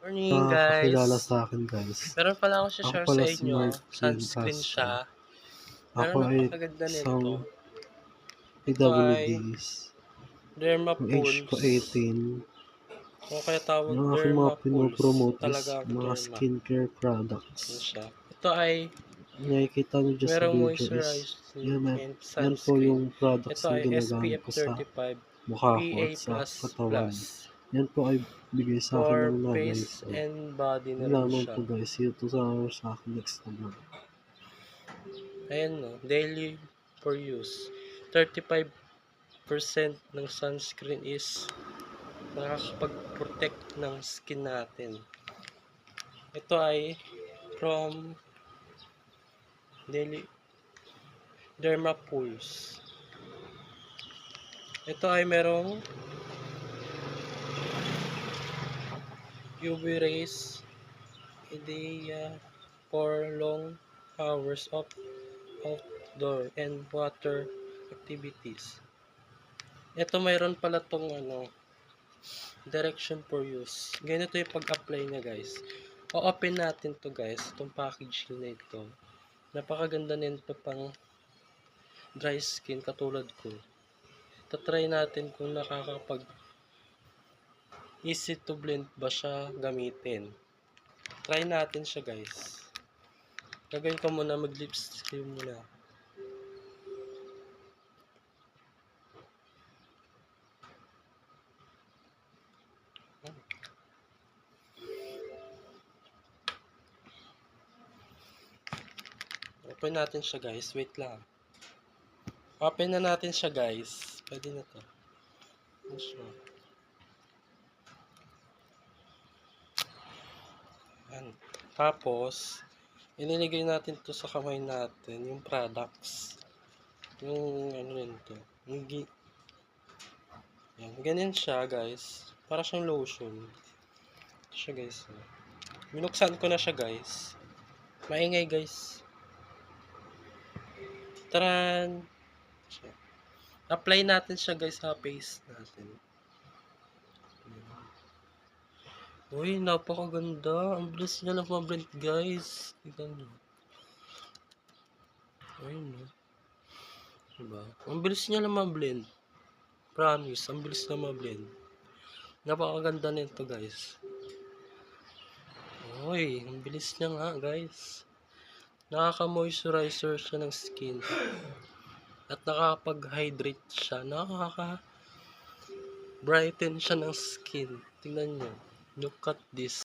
Morning Nakakakilala guys. sa'kin guys. Meron pala akong Ako share pala sa si inyo. Martin Sunscreen Castro. siya. Pero Ako ay napakaganda isang nito. Ito ay PWDs. Ang age ko Dermapulse. 18. O kaya tawag Ang aking mga Dermapulse. pinopromote is Talaga ang mga Derma. skincare products. Yan siya. Ito ay Ang nakikita nyo dyan sa merong video is moisturizing and yan po sunscreen. yung products Ito na ay ginagamit SPF ko sa 35 mukha ko PA++. at sa katawan. Yan po ay bigay sa akin For ng nanay face ko. and body na Yun rin lamang siya. po guys. Ito sa akin next na vlog. Ayan no. Daily for use. 35% ng sunscreen is nakakapag-protect ng skin natin. Ito ay from Dermapulse. Ito ay merong UV rays idea for long hours of outdoor and water activities. Ito mayroon pala tong direction for use. Ganito yung pag-apply niya guys. O-open natin to guys, itong packaging na ito. Napakaganda nito pang dry skin katulad ko. Tatry natin kung nakakapag easy to blend ba siya gamitin. Try natin siya guys. Gagawin ko muna, mag lips cream muna. Open natin siya guys, wait lang. Open na natin siya guys. Pwede na to. Yan. Tapos, iniligay natin to sa kamay natin, yung products. Yung rin to. Yan. Ganyan siya guys. Para siyang lotion. Ito siya guys. Binuksan ko na siya guys. Maingay guys. Taran! Apply natin siya guys sa face natin. Uy, napakaganda. Ang bilis niya lang ma-blend guys. Tignan nyo. Ayun no. Diba? Ang bilis niya lang ma-blend. Promise, ang bilis na ma-blend. Napakaganda nito guys. Uy, ang bilis niya nga guys. Nakaka-moisturizer siya ng skin. At nakakapag-hydrate siya. Nakaka-brighten siya ng skin. Tingnan nyo. Look at this.